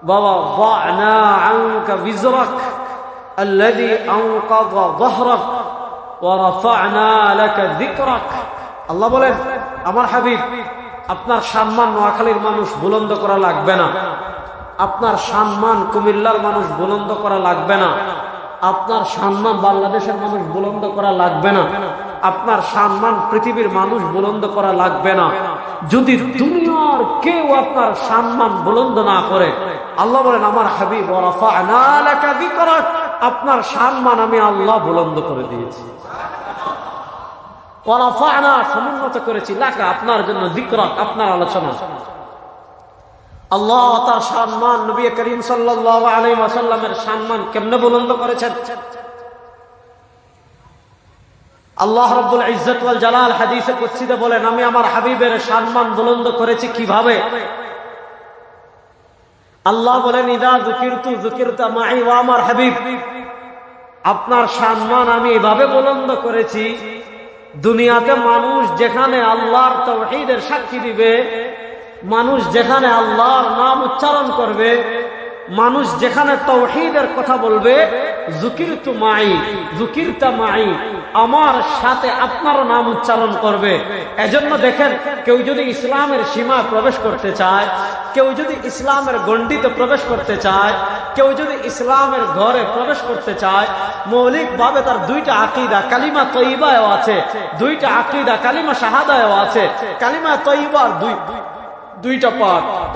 ووضعنا عنك وزرك الذي أنقض ظهرك ورفعنا لك ذكرك আল্লাহ বলেন আমার হাবিব আপনার সম্মান নোয়াখালীর মানুষ বুলন্দ করা লাগবে না, আপনার সম্মান কুমিল্লার মানুষ বুলন্দ করা লাগবে না, আপনার সম্মান বাংলাদেশের মানুষ বুলন্দ করা লাগবে না, আপনার সম্মান পৃথিবীর মানুষ বুলন্দ করা লাগবে না। যদি দুনিয়ার কেউ আপনার সম্মান বুলন্দ না করে, আল্লাহ বলেন আমার হাবিব ওয়ারাফা'না লাকা যিকরাক, আপনার সম্মান আমি আল্লাহ বুলন্দ করে দিয়েছি। ওয়ারাফা'না সমুন্নত করেছি, লাকা আপনার জন্য, যিকরাক আপনার আলোচনা। আল্লাহ তার সম্মান নবী করিম সাল্লাল্লাহু আলাইহি ওয়াসাল্লামের সম্মান কেমনে বুলন্দ করেছেন? আল্লাহ রাব্বুল ইজ্জত ওয়াল জালাল হাদিসে কুদসিতে বলেন আমি আমার হাবিবের সম্মান বুলন্দ করেছি কিভাবে? আল্লাহ বলেন ইদা যুকিরতু যুকিরতা মাই, ওয়া আমার হাবিব আপনার সম্মান আমি এভাবে বুলন্দ করেছি, দুনিয়াতে মানুষ যেখানে আল্লাহর তাওহীদের সাক্ষী দিবে, মানুষ যেখানে আল্লাহর নাম উচ্চারণ করবে, মানুষ যেখানে তাওহীদের কথা বলবে, যুকিরতু মাই যুকিরতা মাই, আমার সাথে আপনার নাম উচ্চারণ করবে। এজন্য দেখেন কেউ যদি ইসলামের সীমা প্রবেশ করতে চায়, কেউ যদি ইসলামের গণ্ডিতে প্রবেশ করতে চায়, কেউ যদি ইসলামের ঘরে প্রবেশ করতে চায়, মৌলিকভাবে তার দুইটা আকীদা কালিমা তয়্যিবায়ও আছে, দুইটা আকীদা কালিমা শাহাদায়ও আছে। কালিমা তয়্যিবার দুইটা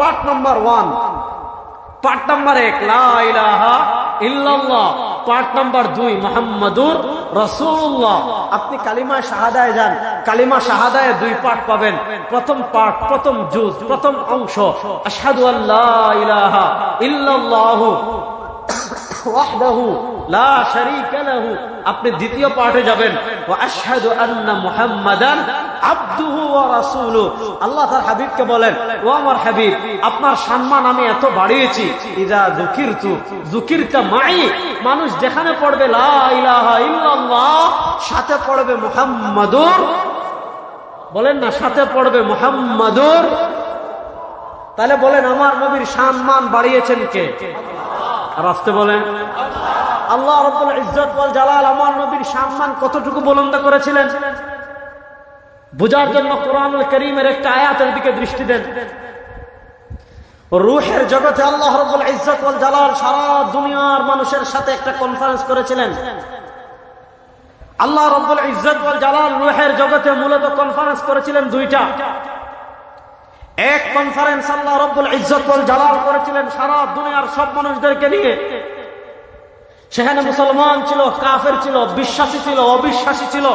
পার্ট নাম্বার 1, পার্ট নাম্বার 1 লা ইলাহা ইল্লাল্লাহ, পার্ট নাম্বার 2 মুহাম্মাদুর রাসূলুল্লাহ। আপনি কালিমা শাহাদায় যান, কালিমা শাহাদায় 2 পার্ট পাবেন। প্রথম পার্ট, প্রথম জুজ, প্রথম অংশ আশহাদু আল্লা ইলাহা ইল্লাল্লাহু ওয়াহদাহু লা শারীকা লাহু। আপনি দ্বিতীয় পার্টে যাবেন ওয়া আশহাদু আন্না মুহাম্মাদান আবদুহু ওয়া রাসূলুহু। আল্লাহ তার হাবিবকে বলেন ও আমার হাবিব আপনার সম্মান আমি এত বাড়িয়েছি, ইযা যুকিরতু যুকিরতা মাই, মানুষ যেখানে পড়বে লা ইলাহা ইল্লাল্লাহ সাথে পড়বে মুহাম্মাদুর, বলেন না সাথে পড়বে মুহাম্মাদুর। তাহলে বলেন আমার নবীর সম্মান বাড়িয়েছেন কে? আর আসতে বলেন আল্লাহ রাব্বুল ইজ্জত ওয়াল জালাল আমার নবীর সম্মান কতটুকু বুলন্দ করেছিলেন বুঝার জন্য কোরআনুল কারীমের একটা আয়াতের দিকে দৃষ্টি দেন। রূহের জগতে আল্লাহ রাব্বুল ইজ্জত ওয়াল জালাল সারা দুনিয়ার মানুষের সাথে একটা কনফারেন্স করেছিলেন। আল্লাহ রাব্বুল ইজ্জত ওয়াল জালাল রূহের জগতে মূলত কনফারেন্স করেছিলেন দুইটা। এক কনফারেন্স আল্লাহ রাব্বুল ইজ্জত ওয়াল জালাল করেছিলেন সারা দুনিয়ার সব মানুষদেরকে নিয়ে। সেখানে মুসলমান ছিল, কাফের ছিল, বিশ্বাসী ছিল, অবিশ্বাসী ছিল।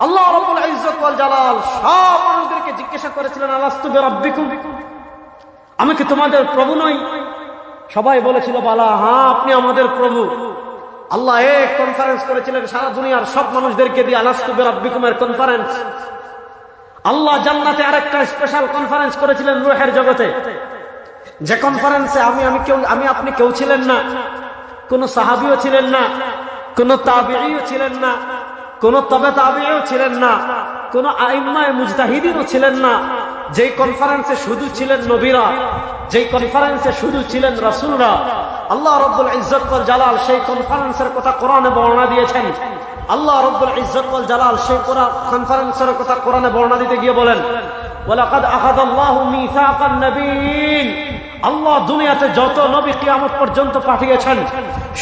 আল্লাহ রাব্বুল ইজ্জত ওয়াল জালাল সব মানুষদেরকে জিজ্ঞাসা করেছিলেন আলাস্তু বিরাব্বিকুম, আমি কি তোমাদের প্রভু নই? সবাই বলেছিল বালা, হ্যাঁ আপনি আমাদের প্রভু। আল্লাহ এক কনফারেন্স করেছিলেন সারা দুনিয়ার সব মানুষদেরকে দিয়ে, আলাস্তু বিরাব্বিকুমের কনফারেন্স। আল্লাহ জান্নাতে আরেকটা স্পেশাল কনফারেন্স করেছিলেন রূহের জগতে, যে কনফারেন্সে আমি আপনি কেউ ছিলেন না, কোন সাহাবীও ছিলেন না, কোন তাবিঈও ছিলেন না, কোন তবে তাবিঈও ছিলেন না, কোন আইম্মায়ে মুজতাহিদিনও ছিলেন না। যেই কনফারেন্সে শুধু ছিলেন নবীরা, যেই কনফারেন্সে শুধু ছিলেন রাসূলরা। আল্লাহ রাব্বুল ইজ্জত ওয়াল জালাল সেই কনফারেন্সের কথা কোরআনে বর্ণনা দিয়েছেন। আল্লাহ রাব্বুল ইজ্জত ওয়াল জালাল সেই কনফারেন্সের কথা কোরআনে বর্ণনা দিতে গিয়ে বলেন ওয়ালাকাদ আখাযাল্লাহু মিসাকান নাবিয়্যিন, আল্লাহ দুনিয়াতে যত নবী কিয়ামত পর্যন্ত পাঠিয়েছেন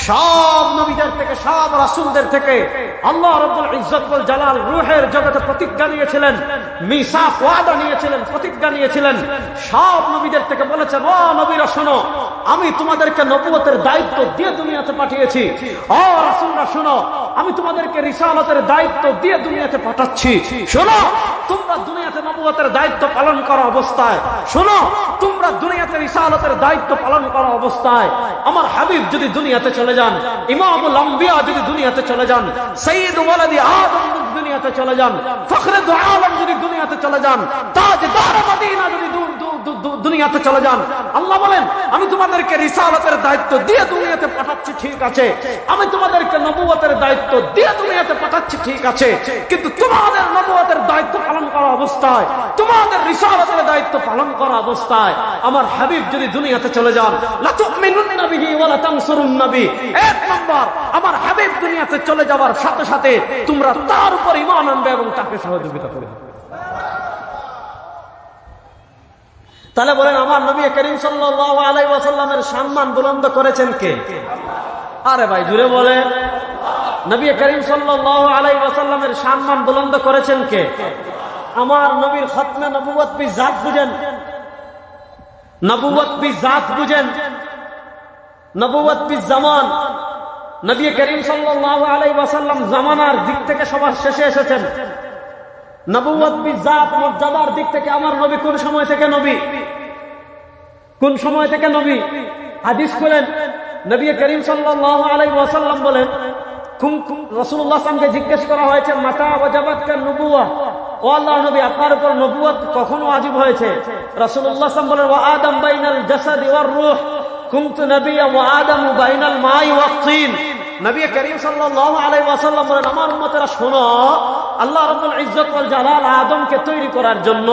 সব নবীদের থেকে, সব রাসূলদের থেকে আল্লাহ রাব্বুল ইজ্জত ওয়াল জালাল রূহের জগতে প্রতিজ্ঞা নিয়েছিলেন, মিসাক ওয়াদা নিয়েছিলেন, প্রতিজ্ঞা নিয়েছিলেন। সব নবীদের থেকে বলেছেন ও নবীরা শোনো, আমি তোমাদেরকে নবুয়তের দায়িত্ব দিয়ে দুনিয়াতে পাঠিয়েছি। ও রাসূলরা শোনো, আমি তোমাদেরকে রিসালাতের দায়িত্ব দিয়ে দুনিয়াতে পাঠাচ্ছি। শোনো, তোমরা দুনিয়াতে নবুয়তের দায়িত্ব পালন করা অবস্থায়, শোনো তোমরা দুনিয়াতে রিসালাতের দায়িত্ব পালন করা অবস্থায় আমার হাবিব যদি দুনিয়াতে চলে যান, ইমামুল আম্বিয়া যদি দুনিয়াতে চলে যান, সাইয়্যিদু ওয়ালাদি আদম যদি দুনিয়াতে চলে যান, ফখরে দু আলম যদি দুনিয়াতে চলে যান, তাজদার মদিনা যদি দুনিয়াতে চলে যান। আল্লাহ বলেন আমি তোমাদেরকে রিসালাতের দায়িত্ব দিয়ে দুনিয়াতে পাঠাচ্ছি, ঠিক আছে, আমি তোমাদেরকে নবুয়তের দায়িত্ব দিয়ে দুনিয়াতে পাঠাচ্ছি, ঠিক আছে, কিন্তু তোমাদের নবুয়তের দায়িত্ব পালন করা অবস্থায়, তোমাদের রিসালাতের দায়িত্ব পালন করা অবস্থায় আমার হাবিব যদি দুনিয়াতে চলে যান, লা তুমিনুন্না বিহি ওয়া লা তানসুরুন্না বিহি, এক নম্বর আমার হাবিব দুনিয়াতে চলে যাওয়ার সাথে সাথে তোমরা তার উপর ঈমান আনবে এবং তাকে সহযোগিতা করবে। তাহলে বলেন আমার নবী করিম সাল্লাল্লাহু আলাইহি ওয়াসাল্লামের সম্মান বুলন্দ করেছেন কে? আরে ভাই জুড়ে বলেন, নবী করিম সাল্লাল্লাহু আলাইহি ওয়াসাল্লামের সম্মান বুলন্দ করেছেন কে? আমার নবীর খতমে নবুয়ত বি জাত বুঝেন, নবুয়ত বি জাত বুঝেন, নবুয়ত বি জামান। নবী করিম সাল্লাল্লাহু আলাইহি ওয়াসাল্লাম জামানার দিক থেকে সবার শেষে এসেছেন। নবুয়ত বি জাত মর্যাদার দিক থেকে আমার নবী কোন সময় থেকে নবী? কোন সময় থেকে নবী? হাদিস করেন নবী করিম সাল্লাল্লাহু আলাইহি ওয়াসাল্লাম বলেন, রাসূলুল্লাহ সাল্লাল্লাহু আলাইহি ওয়াসাল্লামকে জিজ্ঞেস করা হয়েছে মাতা ওয়াজাবাত কান নবুওয়া, ও আল্লাহর নবী আপনার উপর নবুয়ত কখন ওয়াজিব হয়েছে? রাসূলুল্লাহ সাল্লাল্লাহু আলাইহি ওয়াসাল্লাম বলেন ওয়া আদম বাইনাল জাসাদি ওয়ার রূহ কুনতু নাবিয়্যান ওয়া আদামু বাইনাল মাই ওয়াত তিন। নবী করিম সাল্লাল্লাহু আলাইহি ওয়াসাল্লাম বলেন আমার উম্মতেরা শোনো, আল্লাহ রাব্বুল ইজ্জত ওয়াল জালাল আদমকে তৈরি করার জন্য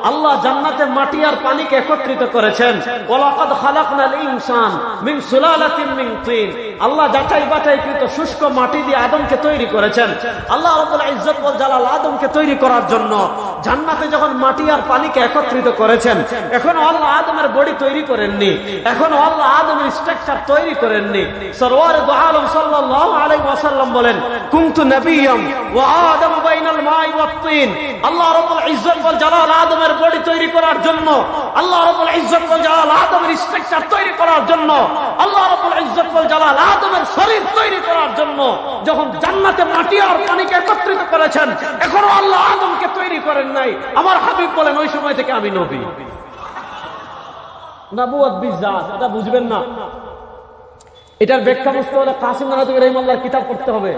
আল্লাহ জান্নাতে মাটি আর পানিকে একত্রিত করেছেন। ওয়ালাকাদ খালাকনাল ইনসান মিন সুলালাতিন মিন তিন, আল্লাহ যাচাই বাছাইকৃত শুষ্ক মাটি দিয়ে আদমকে তৈরি করেছেন। আল্লাহ রাব্বুল ইজ্জত ওয়াল জালাল আদমকে তৈরি করার জন্য জান্নাতে যখন মাটি আর পানিকে একত্রিত করেছেন, এখন আল্লাহ আদমের বডি তৈরি করেননি, এখন আল্লাহ আদমের স্ট্রাকচার তৈরি করেননি। সরওয়ারে দু আলম সাল্লাল্লাহু আলাইহি ওয়াসাল্লাম বলেন কুনতু নাবিয়্যান ওয়া আদামু বাইনাল মাই ওয়াত তিন। আল্লাহ রাব্বুল ইজ্জত ওয়াল জালাল আদমের বডি তৈরি করার জন্য, আল্লাহ রাব্বুল ইজ্জত ওয়াল জালাল আদমের স্ট্রাকচার তৈরি করার জন্য, আল্লাহ রাব্বুল ইজ্জত ওয়াল জালাল আদমের শরীর তৈরি করার জন্য যখন জান্নাতে মাটি আর পানিকে একত্রিত করেছেন, এখনো আল্লাহ আদমকে তৈরি করেন নাই। আমার হাবিব বলেন ওই সময় থেকে আমি নবী। নবুয়ত বিজাত, এটা বুঝবেন না। এটার ব্যাখ্যা বুঝতে হলে কাসিম নানবী রাহিমাহুল্লাহর কিতাব পড়তে হবে,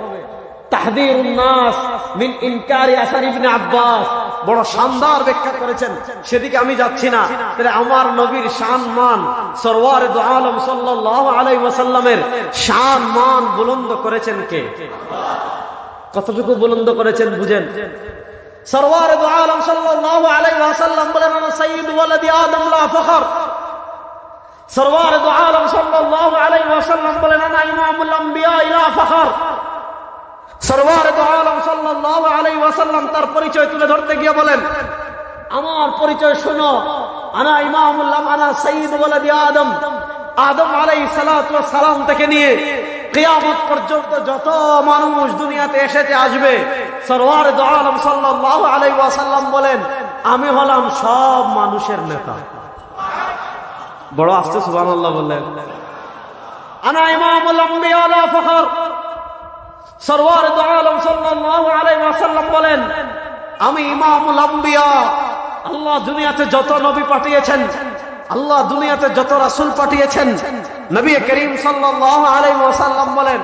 তাহদিরুন নাস মিন ইনকারি আসার ইবনে আব্বাস, বড় শানদার ব্যাখ্যা করেছেন, সেদিকে আমি যাচ্ছি না। তাহলে আমার নবীর শান মান, সরওয়ারে দু আলম সাল্লাল্লাহু আলাইহি ওয়াসাল্লামের শান মান বুলন্দ করেছেন কে? কতটুকু বুলন্দ করেছেন বুঝেন। সরওয়ারে দু আলম সাল্লাল্লাহু আলাইহি ওয়াসাল্লাম বলেন আনা সাইয়্যিদু ওয়ালাদি আদম লা ফখর। সরওয়ারে দু আলম সাল্লাল্লাহু আলাইহি ওয়াসাল্লাম বলেন আনা ইমামুল আম্বিয়া লা ফখর। সরওয়ারে দু আলম সাল্লাল্লাহু আলাইহি ওয়াসাল্লাম তার পরিচয় তুলে ধরতে গিয়ে বলেন আমার পরিচয় শোনো, আনা ইমামুল আনা সাইয়্যিদু ওয়ালাদি আদম। আদম আলাইহিস সালাতু ওয়াস সালাম থেকে নিয়ে কিয়ামত পর্যন্ত যত মানুষ দুনিয়াতে এসেছে আসবে, সরওয়ারে দু আলম সাল্লাল্লাহু আলাইহি ওয়াসাল্লাম বলেন আমি হলাম সব মানুষের নেতা। বড় আস্তে সুবহানাল্লাহ বললেন। আনা ইমামুল আম্বিয়া লা ফখর। সরওয়ারে দু আলম সাল্লাল্লাহু আলাইহি ওয়াসাল্লাম বলেন আমি ইমামুল আম্বিয়া। আল্লাহ দুনিয়াতে যত নবী পাঠিয়েছেন, আল্লাহ দুনিয়াতে যত রাসূল পাঠিয়েছেন, নবী করিম সাল্লাল্লাহু আলাইহি ওয়াসাল্লাম বলেন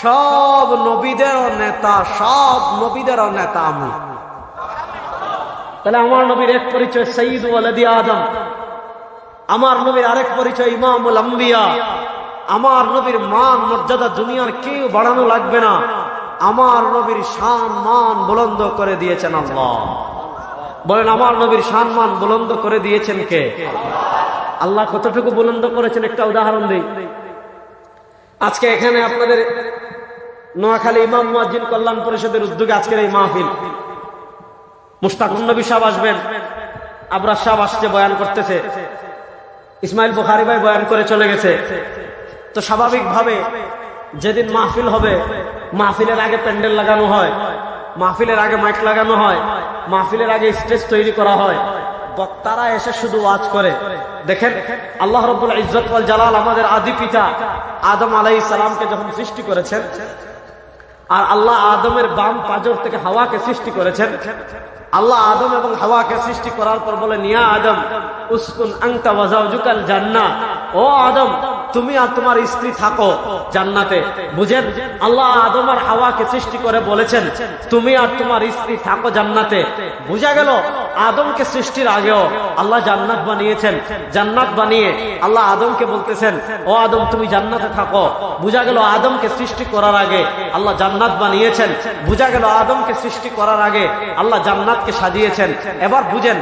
সব নবীদের নেতা, সব নবীদের নেতা আমি। তাহলে আমার নবীর এক পরিচয় সাইয়্যিদু ওয়ালাদি আদম, আমার নবীর আরেক পরিচয় ইমামুল আম্বিয়া। আমার নবীর মান মর্যাদা দুনিয়ার কেউ বাড়ানো লাগবে না, আমার নবীর শান মান বুলন্দ করে দিয়েছেন আল্লাহ। বলেন আমার নবীর শান মান বুলন্দ করে দিয়েছেন কে? আল্লাহ। কতটুকু বুলন্দ করেছেন একটা উদাহরণ দিই। আজকে এখানে আপনাদের নোয়াখালী ইমাম মুয়াজ্জিন কল্যাণ পরিষদের উদ্যোগে আজকের এই মাহফিল, মুশতাকুন নবী সাহেব আসবেন, আবরার সাহেব আসছে বয়ান করতেছে, ইসমাইল বুখারী ভাই বয়ান করে চলে গেছে। তো স্বাভাবিকভাবে যেদিন মাহফিল হবে, মাহফিলের আগে প্যান্ডেল লাগানো হয়, মাহফিলের আগে মাইক লাগানো হয়, মাহফিলের আগে স্টেজ তৈরি করা হয়, বক্তারা এসে শুধু ওয়াজ করে। দেখেন আল্লাহ রাব্বুল ইজ্জত ওয়াল জালাল আমাদের আদি পিতা আদম আলাইহিস সালামকে যখন সৃষ্টি করেছেন, আর আল্লাহ আদমের বাম পাজর থেকে হাওয়াকে সৃষ্টি করেছেন, আল্লাহ আদম এবং হাওয়াকে সৃষ্টি করার পর বলেন ইয়া আদম উসকুন আনতা ওয়া যাওজুকাল জান্নাহ, ও আদম তুমি আর তোমার স্ত্রী থাকো জান্নাতে। বুঝেন আল্লাহ আদম আর হাওয়াকে সৃষ্টি করে বলেছেন তুমি আর তোমার স্ত্রী থাকো জান্নাতে। বুঝা গেল আদমকে সৃষ্টির আগেও আল্লাহ জান্নাত বানিয়েছেন। জান্নাত বানিয়ে আল্লাহ আদমকে বলতেছেন, ও আদম তুমি জান্নাতে থাকো। বুঝা গেল আদমকে সৃষ্টি করার আগে আল্লাহ জান্নাত বানিয়েছেন। বুঝা গেল আদমকে সৃষ্টি করার আগে আল্লাহ জান্নাতকে সাজিয়েছেন। এবার বুঝেন,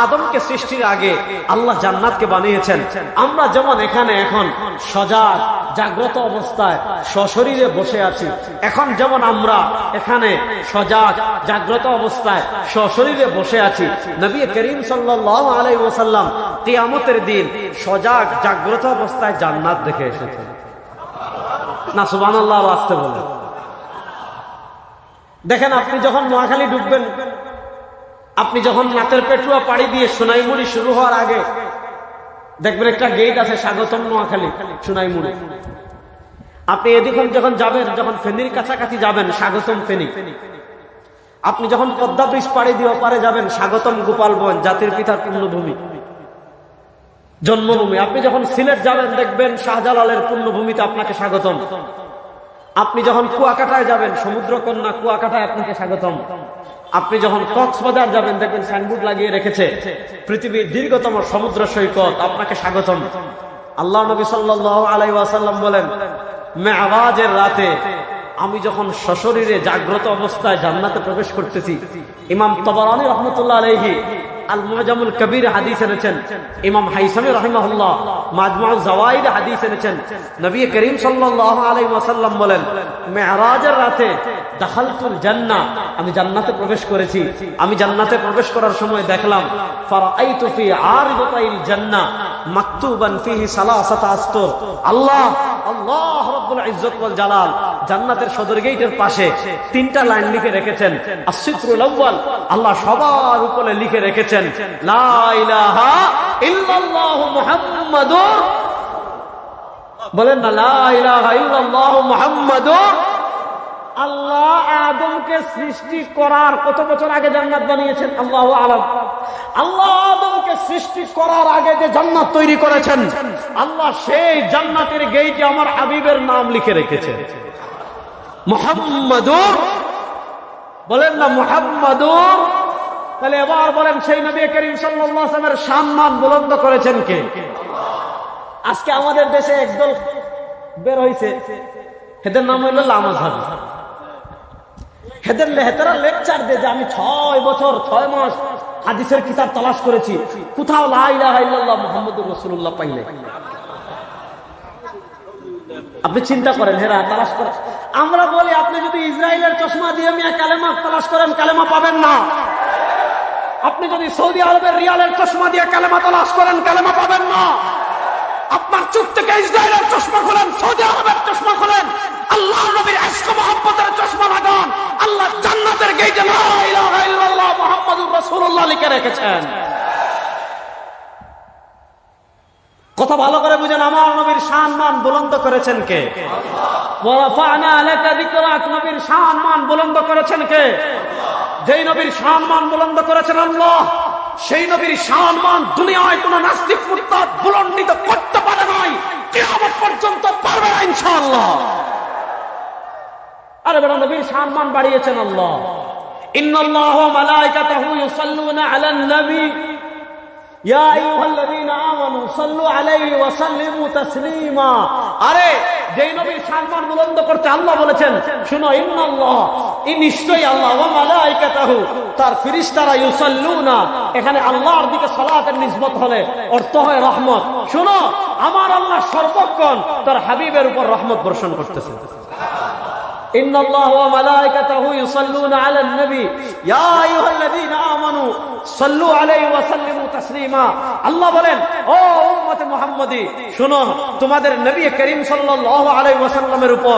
আদমকে সৃষ্টির আগে আল্লাহ জান্নাতকে বানিয়েছেন। আমরা যেমন এখানে এখন সজাগ জাগ্রত অবস্থায় সশরীরে বসে আছি, এখন যেমন আমরা এখানে সজাগ জাগ্রত অবস্থায় সশরীরে বসে আছি, নবী করিম সাল্লাল্লাহু আলাইহি ওয়াসাল্লাম কিয়ামতের দিন সজাগ জাগ্রত অবস্থায় জান্নাত দেখে এসেছেন। না সুবহানাল্লাহ আসতে বলে। দেখেন, আপনি যখন নোয়াখালী ঢুকবেন, আপনি যখন নাতের পেটুয়া পাড়ি দিয়ে সোনাইমুড়ি শুরু হওয়ার আগে দেখবেন একটা গেট আছে, স্বাগতম নোয়াখালী সোনাইমুড়ি। আপনি এদিকে যখন যাবেন, যখন ফেনীর কাছাকাছি যাবেন, স্বাগতম ফেনী। আপনি যখন পদ্মা ব্রিজ পাড়ি দিয়ে ওপারে যাবেন, স্বাগতম গোপালগঞ্জ, জাতির পিতার পুণ্যভূমি, জন্মভূমি। আপনি যখন সিলেট যাবেন, দেখবেন শাহজালালের পুণ্যভূমিতে আপনাকে স্বাগতম। আপনি যখন কুয়াকাটায় যাবেন, সমুদ্রকন্যা কুয়াকাটায় আপনাকে স্বাগতম। আপনি যখন কক্সবাজার যাবেন, দেখবেন সাইনবোর্ড লাগিয়ে রেখেছে পৃথিবীর দীর্ঘতম সমুদ্র সৈকত, আপনাকে স্বাগতম। আল্লাহ নবী সাল্লাল্লাহু আলাইহি ওয়াসাল্লাম বলেন, মেরাজের রাতে আমি যখন সশরীরে জাগ্রত অবস্থায় জান্নাতে প্রবেশ করতেছি, ইমাম তাবারানী রাহমাতুল্লাহ আলাইহি আল মুআজামুল কবির হাদিস এনেছেন, ইমাম হাইসামি রাহিমাহুল্লাহ মাজমুউজ জাওয়াইদ হাদিস এনেছেন। নবী করিম সাল্লাল্লাহু আলাইহি ওয়াসাল্লাম বলেন, মেরাজের রাতে দাখালতুল জান্নাহ, আমি জান্নাতে প্রবেশ করেছি। আমি জান্নাতে প্রবেশ করার সময় দেখলাম, ফারাআইতু ফি আরিদাতিল জান্নাহ মাকতুবান ফিহি সালাসাতা আসতুর। আল্লাহ রাব্বুল ইজ্জত ওয়াল জালাল জান্নাতের সদর গেটের পাশে 3টা লাইন লিখে রেখেছেন। আসসিত্রুল আউয়াল, আল্লাহ সবার উপরে লিখে রেখেছেন, লা ইলাহা ইল্লাল্লাহু মুহাম্মাদুর, বলেন না লা ইলাহা ইল্লাল্লাহু মুহাম্মাদুর। আল্লাহ আদমকে সৃষ্টি করার কত বছর আগে জান্নাত বানিয়েছেন আল্লাহু আলাম। আল্লাহ আদমকে সৃষ্টি করার আগে যে জান্নাত তৈরি করেছেন, আল্লাহ সেই জান্নাতের গেটে আমার হাবিবের নাম লিখে রেখেছেন, মুহাম্মাদুর, বলেন না মুহাম্মাদুর। তাহলে এবার বলেন, সেই নবী করিম সাল্লাল্লাহু আলাইহি ওয়াসাল্লামের সম্মান বুলন্দ করেছেন কে? আজকে আমাদের দেশে একদল বের হইছে, এদের নাম হইল লামাঝাবি। হেতেরা লেকচার দেয় যে আমি 6 বছর 6 মাস হাদিসের কিতাব তালাশ করেছি, কোথাও লা ইলাহা ইল্লাল্লাহ মুহাম্মাদুর রাসূলুল্লাহ পাইলে। আপনি চিন্তা করেন, হেরা তালাশ করেন। আমরা বলি, আপনি যদি ইসরায়েলের চশমা দিয়ে মিয়া কালেমা তালাশ করেন, কালেমা পাবেন না। আপনি যদি সৌদি আরবের রিয়ালের চশমা দিয়ে কালেমা তালাশ করেন, কালেমা পাবেন না। আপনার চোখ থেকে ইসরায়েলের চশমা খোলেন, সৌদি আরবের চশমা খোলেন, আল্লাহ নবীর ইশক মুহাব্বতের চশমা লাগান, আল্লাহ জান্নাতের গেটে লা ইলাহা ইল্লাল্লাহ মুহাম্মাদুর রাসূলুল্লাহ লিখে রেখেছেন। কথা ভালো করে বুঝেন, আমার নবীর সম্মান বুলন্দ করেছেন কে? আল্লাহ। ওয়া রাফা'না লাকা যিকরাক, নবীর সম্মান বুলন্দ করেছেন কে? যেই নবীর সম্মান বুলন্দ করেছেন আল্লাহ, সেই নবীর সম্মান দুনিয়ায় কোন নাস্তিক মুরতাদ বুলন্দিত করতে পারে নাই, কিয়ামত পর্যন্ত পারবে না ইনশাআল্লাহ। আরে বড় নবীর সম্মান বাড়িয়েছেন আল্লাহ। ইন্নাল্লাহা ওয়া মালাইকাতাহু ইউসাল্লুনা আলান নবী ইয়া আইয়ুহাল্লাযীনা আমানু সাল্লু আলাইহি ওয়া সাল্লিমু তাসলিমা। আরে যেই নবীর সম্মান বুলন্দ করতে আল্লাহ বলেছেন, শুনো, ইন্নাল্লাহ, নিশ্চয়ই আল্লাহ, ওয়া মালাইকাতাহু, তার ফেরেশতারা, ইউসাল্লুনা, এখানে আল্লাহর দিকে সালাতের নিসবত হলে অর্থ হয় রহমত। শুনো, আমার আল্লাহ সর্বক্ষণ তার হাবিবের উপর রহমত বর্ষণ করতেছেন। ইন্নাল্লাহা ওয়া মালাইকাতাহু ইউসাল্লুনা আলান নবী ইয়া আইয়ুহাল্লাযীনা আমানু সাল্লু আলাইহি ওয়া সাল্লিমু তাসলিমা। আল্লাহ বলেন, ও উম্মতে মুহাম্মাদি, শুনো, তোমাদের নবী করিম সাল্লাল্লাহু আলাইহি ওয়াসাল্লামের উপর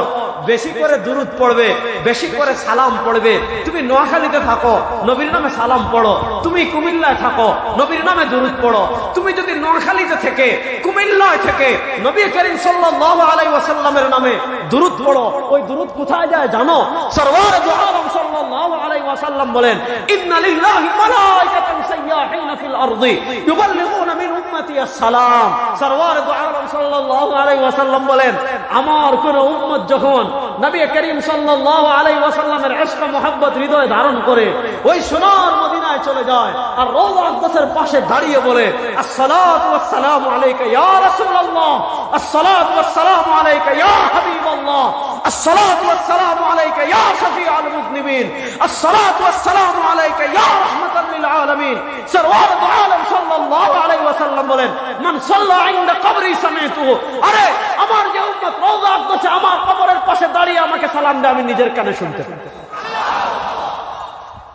বেশি করে দুরূদ পড়বে, বেশি করে সালাম পড়বে। তুমি নোয়াখালীতে থাকো, নবীর নামে সালাম পড়ো। তুমি কুমিল্লায় থাকো, নবীর নামে দুরূদ পড়ো। তুমি যদি নোয়াখালীতে থেকে, কুমিল্লায় থেকে নবী করিম সাল্লাল্লাহু আলাইহি ওয়াসাল্লামের নামে দুরূদ পড়ো, ওই দুরূদ কোথায় যায় জানো? সরওয়ার দু আলম সাল্লাল্লাহু আলাইহি ওয়াসাল্লাম বলেন, ইন্না লিল্লাহি মালাইকাতান সাইয়াহিনা ফিল আরদি ইউবাল্লিগুনা মিন উম্মতি আসসালাম। সরওয়ার দু আলম সাল্লাল্লাহু আলাইহি ওয়াসাল্লাম বলেন, আমার কোন উম্মত যখন নবী করিম সাল্লাল্লাহু আলাইহি ওয়াসাল্লামের ইশক মুহাব্বত হৃদয়ে ধারণ করে ওই সোনার মদিনা মদিনায় চলে যায় আর রওজা আকদাসের পাশে দাঁড়িয়ে বলে আসসালাতু ওয়াসসালামু আলাইকা ইয়া রাসূলুল্লাহ, আসসালাতু ওয়াসসালামু আলাইকা ইয়া হাবিবাল্লাহ, আসসালাতু ওয়াসসালামু আলাইকা ইয়া শাফিউল মুযনিবিন, আসসালাতু ওয়াসসালামু আলাইকা ইয়া রাহমাতাল লিল আলামিন। সরওয়ার দু আলম সাল্লাল্লাহু আলাইহি ওয়াসাল্লাম বলেন মান সাল্লা ইনদা কবরি সামিতুহু, আরে আমার যে উম্মত রওজা আকদাসে আমার কবরের পাশে দাঁড়িয়ে আমাকে সালাম দেয় আমি নিজের কানে শুনতে পাই।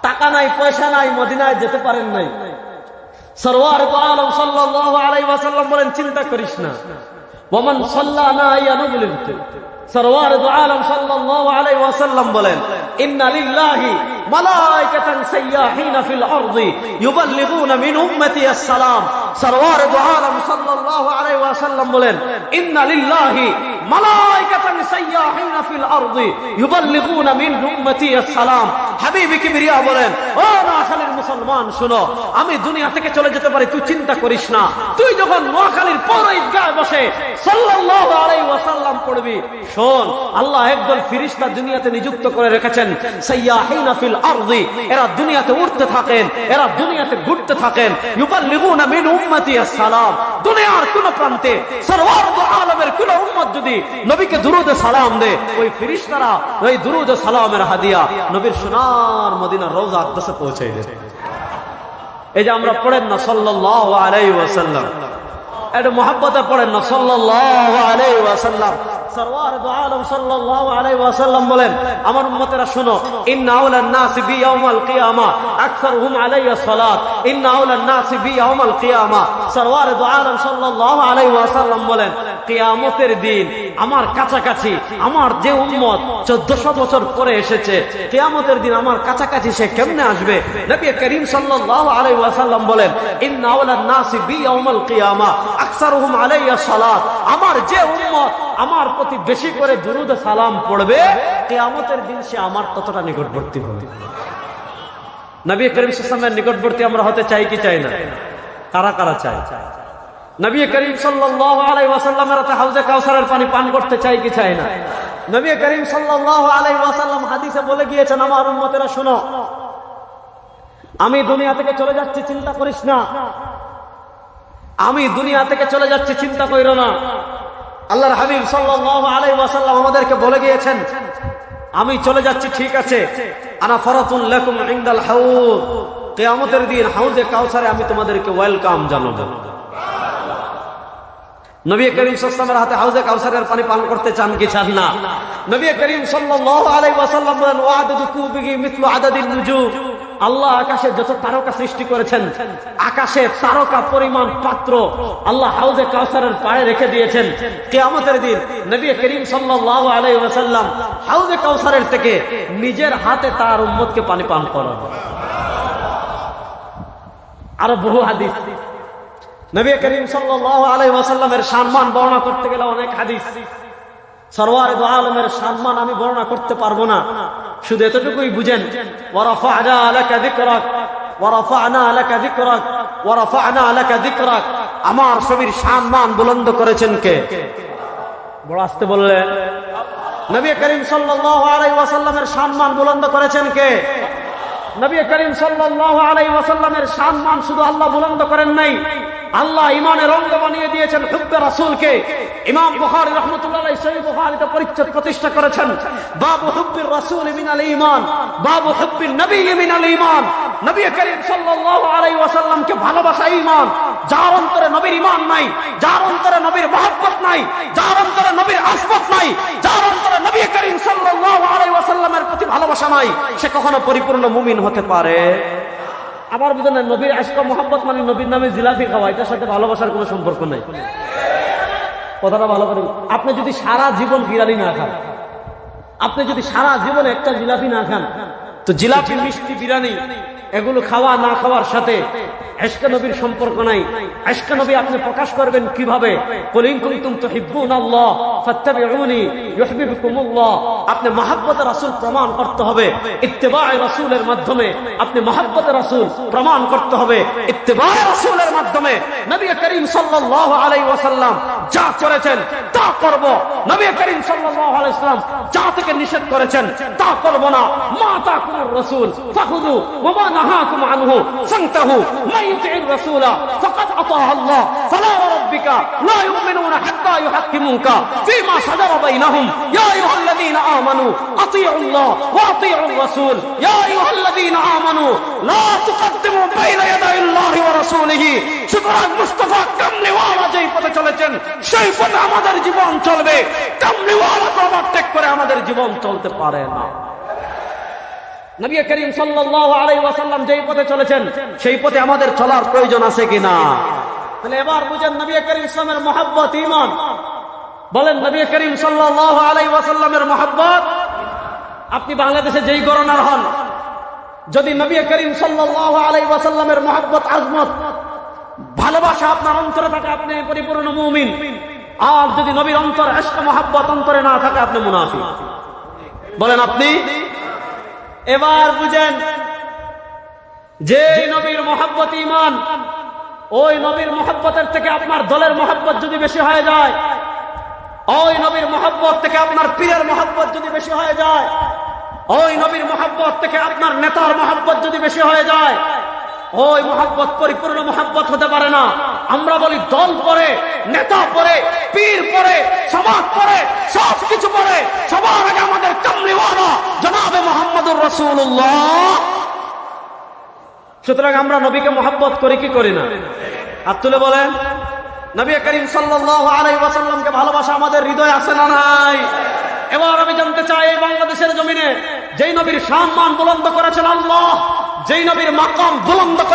টাকা নাই, পয়সা নাই, মদিনায় যেতে পারেন নাই। সরওয়ার দু আলম সাল্লাল্লাহু আলাইহি ওয়াসাল্লাম বলেন চিন্তা করিস না, ওমান সাল্লানা ইয়ানুবলিগতু। সরওয়ার দু আলম সাল্লাল্লাহু আলাইহি ওয়াসাল্লাম বলেন ইন্না লিল্লাহি মালাইকাতান সাইয়াহিনা ফিল আরদি ইউবাল্লিগুনা মিন উম্মতি আসসালাম। সরওয়ার দু আলম সাল্লাল্লাহু আলাইহি ওয়াসাল্লাম বলেন ইন্না লিল্লাহি মালাইকাতান সাইয়াহিনা ফিল আরদি ইউবাল্লিগুনা মিন উম্মতি আসসালাম। হাবিব কিবরিয়া বলেন ও নোয়াখালীর মুসলমান শুনো, আমি দুনিয়া থেকে চলে যেতে পারি, তুই চিন্তা করিস না। তুই যখন নোয়াখালীর পৌর ঈদগাহে বসে সাল্লাল্লাহু আলাইহি ওয়াসাল্লাম পড়বি, শোন আল্লাহ একদল ফেরেশতা দুনিয়াতে নিযুক্ত করে রেখেছেন সাইয়াহিনা ফিল আরদি, এরা দুনিয়াতে উঠতে থাকেন, এরা দুনিয়াতে ঘুরতে থাকেন। ইউবাল্লিগুনা মিন উম্মতি আসসালাম। দুনিয়ার কোন প্রান্তে সরওয়ার দু আলমের কোন উম্মত যদি নবীকে দুরূদ সালাম দেয়, ওই ফেরেশতারা ওই দুরূদ সালামের হাদিয়া নবীর সোনার মদিনার রওজা আকদাসে পৌঁছায় দেয়। এই যে আমরা পড়েন না সাল্লাল্লাহু আলাইহি ওয়াসাল্লাম, এটা মুহাব্বতে পড়েন না সাল্লাল্লাহু আলাইহি ওয়াসাল্লাম। সরওয়ার দু আলম সাল্লাল্লাহু আলাইহি ওয়াসাল্লাম বলেন আমার উম্মতেরা শুনো, ইন্না আউলান নাসি বি ইয়াউমাল কিয়ামা আকসারুহুম আলাইয়া সালাত, ইন্না আউলান নাসি বি ইয়াউমাল কিয়ামা। সরওয়ার দু আলম সাল্লাল্লাহু আলাইহি ওয়াসাল্লাম বলেন কিয়ামতের দিন আমার কাছাকাছি আমার যে উম্মত 1400 বছর পরে এসেছে, কিয়ামতের দিন আমার কাছাকাছি সে কেমনে আসবে? নবী করিম সাল্লাল্লাহু আলাইহি ওয়াসাল্লাম বলেন ইন্না আউলান নাসি বি ইয়াউমাল কিয়ামা আকসারুহুম আলাইয়া সালাত। আমার যে উম্মত আমার প্রতি বেশি করে দুরূদ সালাম পড়বে, কিয়ামতের দিন সে আমার ততটা নিকটবর্তী হবে। নবী করিম সাল্লাল্লাহু আলাইহি ওয়াসাল্লামের নিকটবর্তী আমরা হতে চাই কি চাই না? কারা কারা চায়? নবী করিম সাল্লাল্লাহু আলাইহি ওয়াসাল্লামের হাতে হাউজে কাউসারের পানি পান করতে চাই কি চাই না? নবী করিম সাল্লাল্লাহু আলাইহি ওয়াসাল্লাম হাদিসে বলে গিয়েছেন আমার উম্মতেরা শুনো, আমি দুনিয়া থেকে চলে যাচ্ছি, চিন্তা করিস না। আমি দুনিয়া থেকে চলে যাচ্ছি, চিন্তা কইরো না। আল্লাহর হাবিব সাল্লাল্লাহু আলাইহি ওয়াসাল্লাম আমাদেরকে বলে গিয়েছেন আমি চলে যাচ্ছি, ঠিক আছে, আনা ফারাতুন লাকুম ইনদাল হাউদ, কিয়ামতের দিন হাউজে কাউসারে আমি তোমাদেরকে ওয়েলকাম জানাবো। নবী করিম সাল্লাল্লাহু আলাইহি ওয়াসাল্লামের হাতে হাউজে কাউসারের পানি পান করতে চান কি চান না? নবী করিম সাল্লাল্লাহু আলাইহি ওয়াসাল্লাম বলেন ওয়াদাদু কুবিহি মিথলু আদাদিন নুজুম। আল্লাহ আকাশে যত তারকা সৃষ্টি করেছেন, আকাশে তারকা পরিমাণ পাত্র আল্লাহ হাউজে কাউসারের পাড়ে রেখে দিয়েছেন। কিয়ামতের দিন নবী করিম সাল্লাল্লাহু আলাইহি ওয়াসাল্লাম হাউজে কাউসারের থেকে নিজের হাতে তার উম্মতকে পানি পান করাবেন। আরো বহু হাদিস নবী করিম সাল্লাল্লাহু আলাইহি ওয়াসাল্লামের সম্মান বর্ণনা করতে গেলে অনেক হাদিস। সরওয়ার দু আলমের সম্মান আমি বর্ণনা করতে পারবো না, শুধু এতটুকুই বুঝেন ওয়া রাফা'না লাকা যিকরাক ওয়া রাফা'না লাকা যিকরাক ওয়া রাফা'না লাকা যিকরাক। আমার নবীর সম্মান বুলন্দ করেছেন কে? বড় আস্তে বললেন। নবী করিম সাল্লাল্লাহু আলাইহি ওয়াসাল্লামের সম্মান বুলন্দ করেছেন কে? নবী করিম সাল্লাল্লাহু আলাইহি ওয়াসাল্লামের সম্মান শুধু আল্লাহ বুলন্দ করেন নাই, আল্লাহ ইমানের অঙ্গ বানিয়ে দিয়েছেন হুব্বে রাসূলকে। ইমাম বুখারী রাহমাতুল্লাহ আলাইহি সহিহ বুখারীতে পরিচ্ছেদ প্রতিষ্ঠা করেছেন বাবু হুব্বির রাসূল মিনাল ঈমান, বাবু হুব্বিন নবী মিনাল ঈমান। নবী করিম সাল্লাল্লাহু আলাইহি ওয়াসাল্লামকে ভালোবাসা ঈমান। যার অন্তরে নবীর ঈমান নাই, যার অন্তরে নবীর মহব্বত নাই, যার অন্তরে নবীর আশফাক নাই, যার অন্তরে নবী করিম সাল্লাল্লাহু আলাইহি ওয়াসাল্লামের প্রতি ভালোবাসা নাই, সে কখনো পরিপূর্ণ মুমিন হতে পারে? আবার বুঝেন নবীর আশক মোহাম্মত মানে নবীর নামে জিলাপি খাওয়া, এটার সাথে ভালোবাসার কোনো সম্পর্ক নেই। কথাটা ভালো করে, আপনি যদি সারা জীবন বিরিয়ানি না খান, আপনি যদি সারা জীবন একটা জিলাপি না খান, তো জিলাপি, মিষ্টি, বিরিয়ানি এগুলো খাওয়া না খাওয়ার সাথে ইশক নবীর সম্পর্ক নাই। ইশক নবী আপনি প্রকাশ করবেন কিভাবে? কুল ইন কুনতুম তুহিব্বুনাল্লাহ ফাত্তাবিউনি ইউহিব্বুকুমুল্লাহ। আপনি মহব্বতে রাসূল প্রমাণ করতে হবে ইত্তেবায়ে রাসূলের মাধ্যমে। আপনি মহব্বতে রাসূল প্রমাণ করতে হবে ইত্তেবায়ে রাসূলের মাধ্যমে। নবী করিম সাল্লাল্লাহু আলাইহি ওয়াসাল্লাম যা করেছেন তা করব, নবী করিম সাল্লাল্লাহু আলাইহি ওয়াসাল্লাম যা থেকে নিষেধ করেছেন তা করব না। মা তাকুর রাসূল ফাখুযু ওয়া মা নাহাকুম আনহু ফান্তাহু মান ইউতি'র রাসূলা ফাকাদ আতাআ আল্লাহ ফালা রাব্বিকা লা ইউমিনুনা হাত্তা ইউহাক্কিমুকা ফীমা শাজারা বাইনাহুম ইয়া আইয়ুহাল্লাযীনা আমানু আতিউল্লাহ ওয়া আতিউর রাসূল ইয়া আইয়ুহাল্লাযীনা আমানু লা তুকদ্দিমু বাইনা ইয়াদাইল্লাহি ওয়া রাসূলিহি। সুতরাং মুস্তাফা কামলিওয়ালা যেই পথে চলেছেন সেই পথে আমাদের জীবন চলবে। কামলিওয়ালাকে ওভারটেক করে আমাদের জীবন চলতে পারে না। নবী করিম সাল্লাল্লাহু আলাইহি ওয়াসাল্লাম যেই পথে চলেছেন সেই পথে আমাদের চলার প্রয়োজন আছে কিনা? তাহলে এবার বুঝেন নবী করিম ইসলামের মহব্বত ঈমান। বলেন নবী করিম সাল্লাল্লাহু আলাইহি ওয়াসাল্লামের মহব্বত। আপনি বাংলাদেশে যেই গভর্নর হন, যদি নবী করিম সাল্লাল্লাহু আলাইহি ওয়াসাল্লামের মহব্বত, আজমত, ভালোবাসা আপনার অন্তরে থাকে, আপনি পরিপূর্ণ মুমিন। আর যদি নবীর অন্তর ইশক মহব্বত অন্তরে না থাকে, আপনি মুনাফিক। বলেন আপনি। এবার বুঝেন যে নবীর মহব্বত ঈমান, ওই নবীর মহব্বতের থেকে আপনার দলের মহব্বত যদি বেশি হয়ে যায়, ওই নবীর মহব্বত থেকে আপনার পীরের মহব্বত যদি বেশি হয়ে যায়, ওই নবীর মহব্বত থেকে আপনার নেতার মহব্বত যদি বেশি হয়ে যায়, ওই মহব্বত পরিপূর্ণ মহব্বত হতে পারে না। আমরা বলি দল পরে, নেতা পরে, পীর পরে, সমাজ পরে, সব কিছু পরে, সবার আগে আমাদের কামলিওয়ালা জনাবে মুহাম্মদুর রাসূলুল্লাহ। সুতরাং আমরা নবীকে মহব্বত করি কি করি না? হাত তুলে বলেন। নবী করিম সাল্লাল্লাহু আলাইহি ওয়াসাল্লামকে ভালোবাসা আমাদের হৃদয়ে আছে না নাই? এবার আমি জানতে চাই, এই বাংলাদেশের জমিনে যেই নবীর সম্মান বুলন্দ করেছেন আল্লাহ, যেই নবীর মাকাম বুলন্দ করে